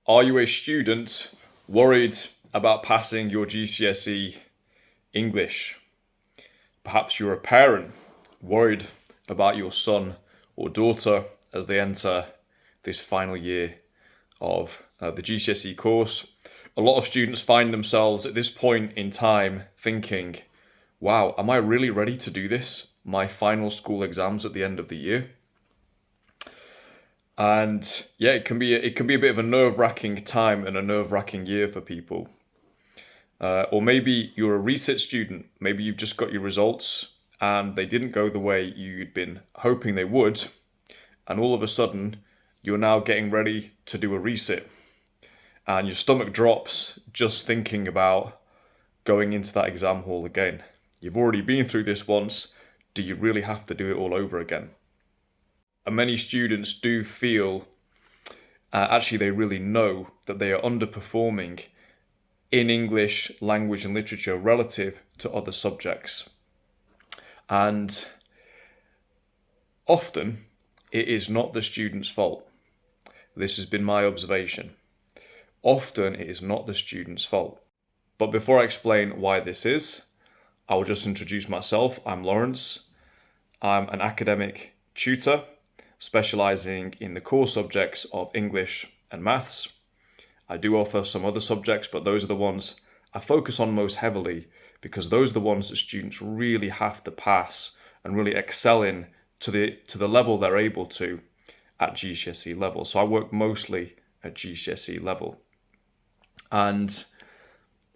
Are you a student worried about passing your GCSE English? Perhaps you're a parent worried about your son or daughter as they enter this final year of the GCSE course. A lot of students find themselves at this point in time thinking, wow, am I really ready to do this? My final school exams at the end of the year. And yeah, it can be a bit of a nerve-wracking time and a nerve-wracking year for people. Or maybe you're a research student. Maybe you've just got your results and they didn't go the way you'd been hoping they would. And all of a sudden, you're now getting ready to do a resit. And your stomach drops just thinking about going into that exam hall again. You've already been through this once. Do you really have to do it all over again? And many students do feel, actually they really know that they are underperforming in English language and literature relative to other subjects. And often it is not the student's fault. This has been my observation. Often it is not the student's fault. But before I explain why this is, I will just introduce myself. I'm Lawrence. I'm an academic tutor specializing in the core subjects of English and maths. I do offer some other subjects, but those are the ones I focus on most heavily because those are the ones that students really have to pass and really excel in to the level they're able to at GCSE level. So I work mostly at GCSE level. And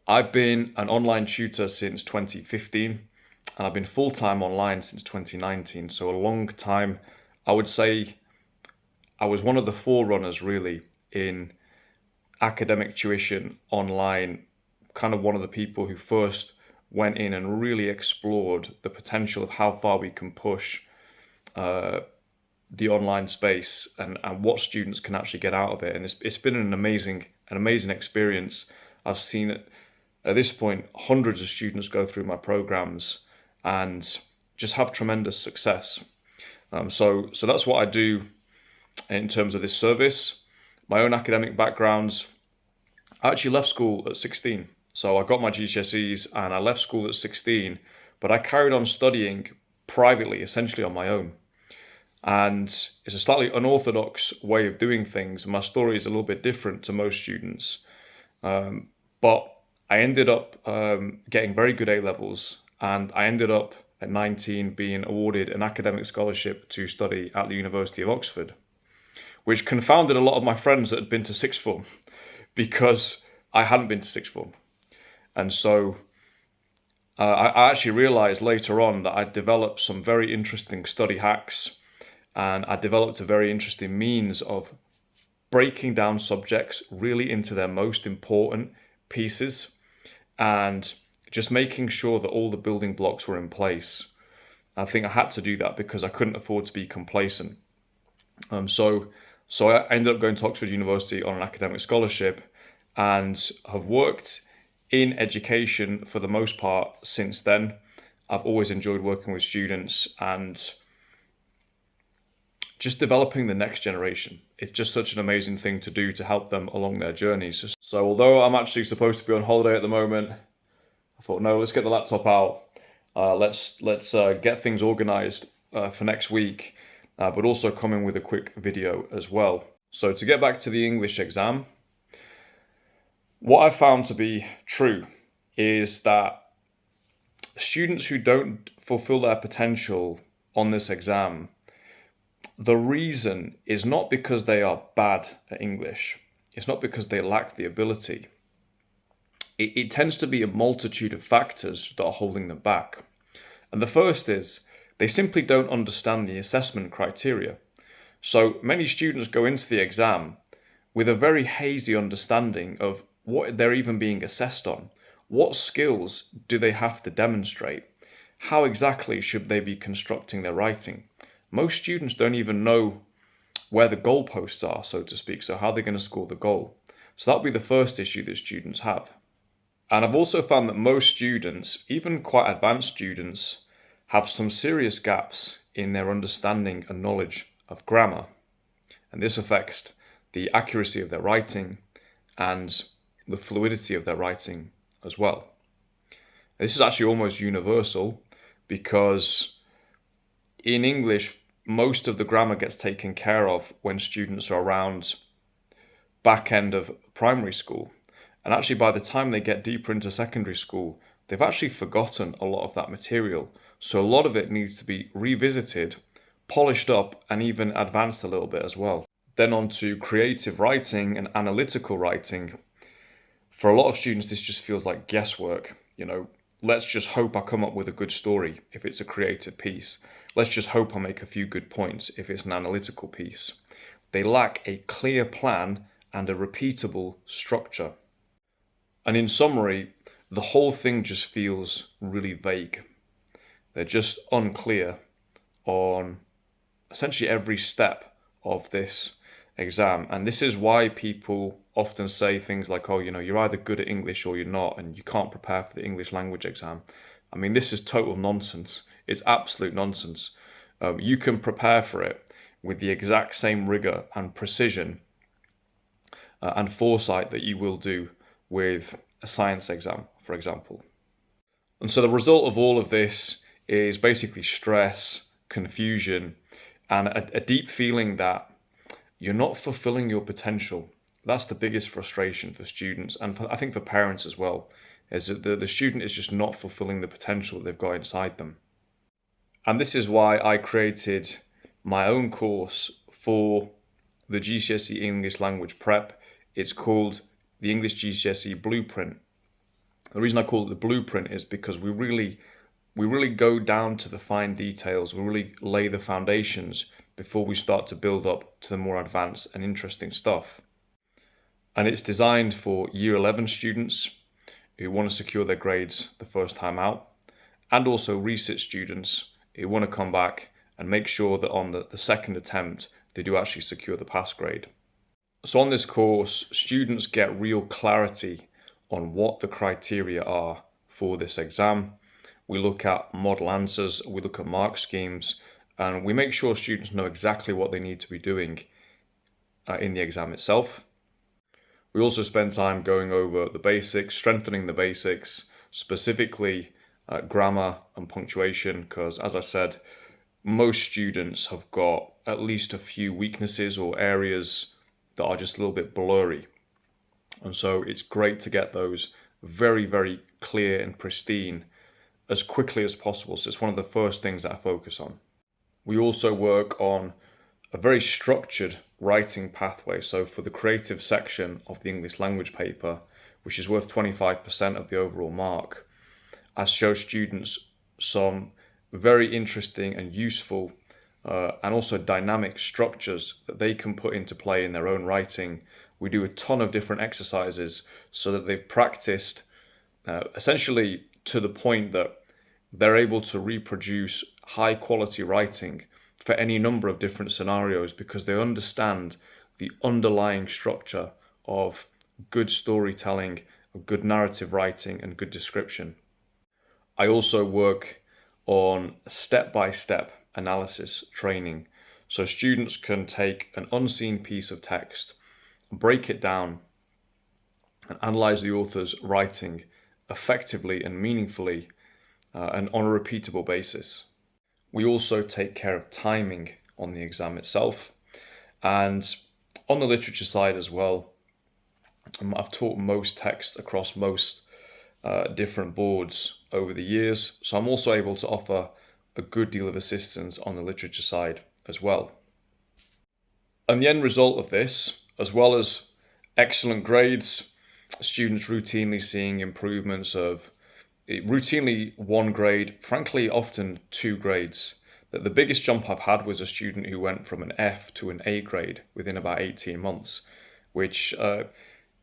I've been an online tutor since 2015, and I've been full-time online since 2019, so a long time. I would say I was one of the forerunners really in academic tuition online, kind of one of the people who first went in and really explored the potential of how far we can push the online space and what students can actually get out of it. And it's been an amazing experience. I've seen it at this point, hundreds of students go through my programs and just have tremendous success. So that's what I do in terms of this service. My own academic backgrounds, I actually left school at 16. So I got my GCSEs and I left school at 16, but I carried on studying privately, essentially on my own. And it's a slightly unorthodox way of doing things. My story is a little bit different to most students. But I ended up getting very good A-levels, and I ended up at 19 being awarded an academic scholarship to study at the University of Oxford, which confounded a lot of my friends that had been to sixth form because I hadn't been to sixth form. And so I actually realized later on that I'd developed some very interesting study hacks, and I developed a very interesting means of breaking down subjects really into their most important pieces and just making sure that all the building blocks were in place. I think I had to do that because I couldn't afford to be complacent. So I ended up going to Oxford University on an academic scholarship and have worked in education for the most part since then. I've always enjoyed working with students and just developing the next generation. It's just such an amazing thing to do to help them along their journeys. So although I'm actually supposed to be on holiday at the moment, I thought, no, let's get the laptop out. Let's get things organized for next week, but also come in with a quick video as well. So to get back to the English exam, what I found to be true is that students who don't fulfill their potential on this exam, the reason is not because they are bad at English. It's not because they lack the ability. It tends to be a multitude of factors that are holding them back. And the first is they simply don't understand the assessment criteria. So many students go into the exam with a very hazy understanding of what they're even being assessed on. What skills do they have to demonstrate? How exactly should they be constructing their writing? Most students don't even know where the goalposts are, so to speak, so how they're going to score the goal. So that'll be the first issue that students have. And I've also found that most students, even quite advanced students, have some serious gaps in their understanding and knowledge of grammar. And this affects the accuracy of their writing, and the fluidity of their writing as well. This is actually almost universal because in English, most of the grammar gets taken care of when students are around back end of primary school. And actually, by the time they get deeper into secondary school, they've actually forgotten a lot of that material. So a lot of it needs to be revisited, polished up, and even advanced a little bit as well. Then on to creative writing and analytical writing. For a lot of students, this just feels like guesswork. Let's just hope I come up with a good story if it's a creative piece. Let's just hope I make a few good points if it's an analytical piece. They lack a clear plan and a repeatable structure. And in summary, the whole thing just feels really vague. They're just unclear on essentially every step of this exam. And this is why people often say things like, oh, you're either good at English or you're not, and you can't prepare for the English language exam. I mean, this is total nonsense. It's absolute nonsense. You can prepare for it with the exact same rigor and precision and foresight that you will do with a science exam, for example. And so the result of all of this is basically stress, confusion, and a deep feeling that you're not fulfilling your potential. That's the biggest frustration for students, and I think for parents as well, is that the student is just not fulfilling the potential that they've got inside them. And this is why I created my own course for the GCSE English Language Prep. It's called the English GCSE Blueprint. The reason I call it the Blueprint is because we really go down to the fine details. We really lay the foundations before we start to build up to the more advanced and interesting stuff. And it's designed for Year 11 students who want to secure their grades the first time out, and also resit students who want to come back and make sure that on the second attempt they do actually secure the pass grade. So on this course, students get real clarity on what the criteria are for this exam. We look at model answers, we look at mark schemes, and we make sure students know exactly what they need to be doing in the exam itself. We also spend time going over the basics, strengthening the basics, specifically grammar and punctuation, because as I said, most students have got at least a few weaknesses or areas that are just a little bit blurry. And so it's great to get those very, very clear and pristine as quickly as possible. So it's one of the first things that I focus on. We also work on a very structured writing pathway. So for the creative section of the English language paper, which is worth 25% of the overall mark, I show students some very interesting and useful and also dynamic structures that they can put into play in their own writing. We do a ton of different exercises so that they've practiced essentially to the point that they're able to reproduce high quality writing for any number of different scenarios because they understand the underlying structure of good storytelling, good narrative writing, and good description. I also work on step-by-step analysis training. So students can take an unseen piece of text, break it down, and analyze the author's writing effectively and meaningfully and on a repeatable basis. We also take care of timing on the exam itself. And on the literature side as well, I've taught most texts across most different boards over the years. So I'm also able to offer a good deal of assistance on the literature side as well. And the end result of this, as well as excellent grades, students routinely seeing improvements of routinely 1 grade, frankly, often 2 grades. The biggest jump I've had was a student who went from an F to an A grade within about 18 months, which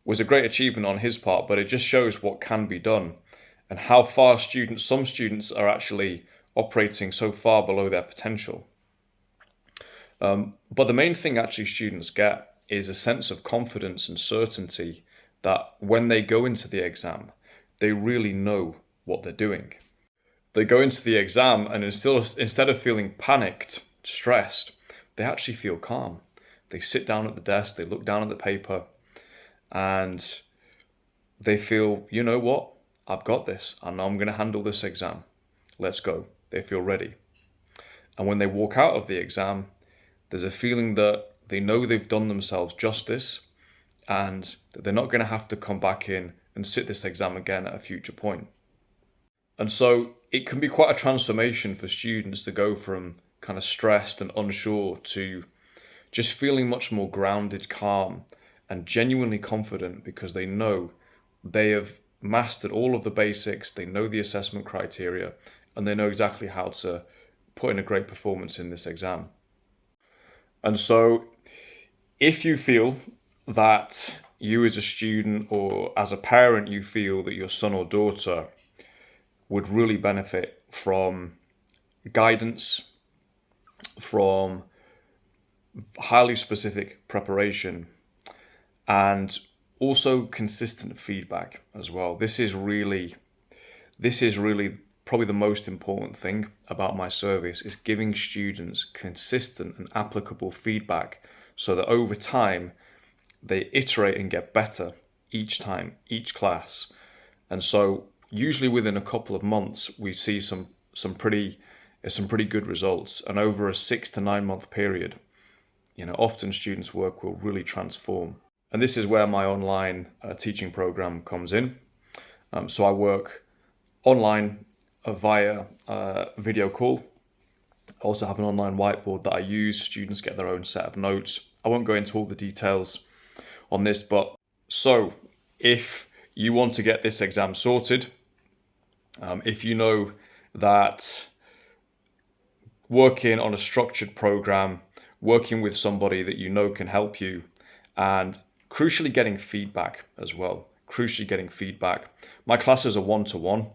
was a great achievement on his part, but it just shows what can be done and how far some students are actually operating so far below their potential. But the main thing actually students get is a sense of confidence and certainty that when they go into the exam, they really know what they're doing. They go into the exam and instead of feeling panicked, stressed, they actually feel calm. They sit down at the desk, they look down at the paper, and they feel, you know what, I've got this. I know I'm going to handle this exam. Let's go. They feel ready. And when they walk out of the exam, there's a feeling that they know they've done themselves justice and that they're not going to have to come back in and sit this exam again at a future point. And so it can be quite a transformation for students to go from kind of stressed and unsure to just feeling much more grounded, calm, and genuinely confident because they know they have mastered all of the basics, they know the assessment criteria, and they know exactly how to put in a great performance in this exam. And so if you feel that you as a student or as a parent, you feel that your son or daughter would really benefit from guidance, from highly specific preparation, and also consistent feedback as well. This is really probably the most important thing about my service is giving students consistent and applicable feedback so that over time they iterate and get better each time, each class. And so usually within a couple of months we see some pretty good results, and over a 6 to 9 month period, often students' work will really transform. And this is where my online teaching program comes in. So I work online via video call. I also have an online whiteboard that I use. Students get their own set of notes. I won't go into all the details on this, but so if you want to get this exam sorted, if you know that working on a structured program, working with somebody that you know can help you, and crucially getting feedback as well. My classes are one-to-one,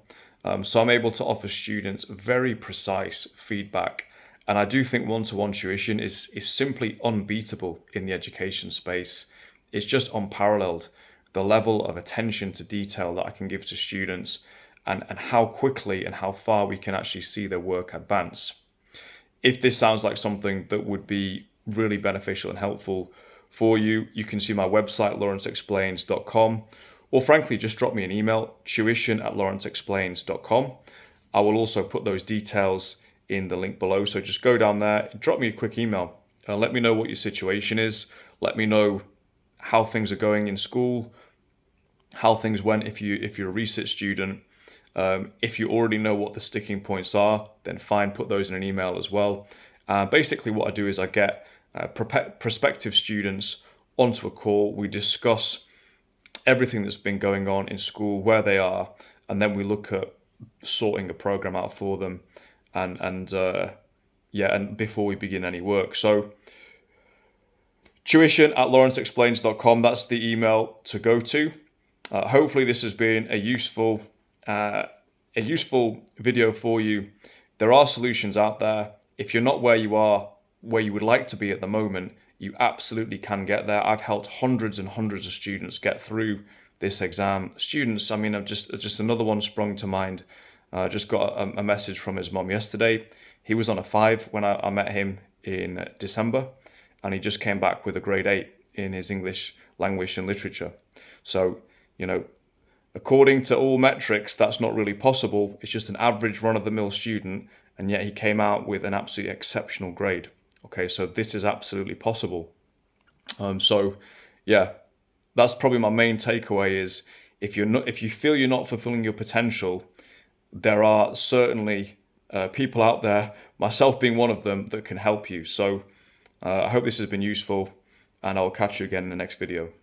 so I'm able to offer students very precise feedback. And I do think one-to-one tuition is simply unbeatable in the education space. It's just unparalleled. The level of attention to detail that I can give to students and how quickly and how far we can actually see their work advance. If this sounds like something that would be really beneficial and helpful for you, you can see my website, lawrenceexplains.com, or frankly, just drop me an email, tuition@lawrenceexplains.com. I will also put those details in the link below. So just go down there, drop me a quick email. Let me know what your situation is. Let me know how things are going in school, how things went if you're a research student. If you already know what the sticking points are, then fine, put those in an email as well. Basically what I do is I get prospective students onto a call. We discuss everything that's been going on in school, where they are, and then we look at sorting a program out for them and before we begin any work. So tuition@lawrenceexplains.com, that's the email to go to. Hopefully this has been a useful video for you. There are solutions out there. If you're not where you would like to be at the moment, you absolutely can get there. I've helped hundreds and hundreds of students get through this exam. Students, I've just another one sprung to mind. Just got a message from his mom yesterday. He was on a 5 when I met him in December, and he just came back with a grade 8 in his English language and literature. So, according to all metrics, that's not really possible. It's just an average run-of-the-mill student, and yet he came out with an absolutely exceptional grade. Okay, so this is absolutely possible. That's probably my main takeaway is if you feel you're not fulfilling your potential, there are certainly people out there, myself being one of them, that can help you. So I hope this has been useful, and I'll catch you again in the next video.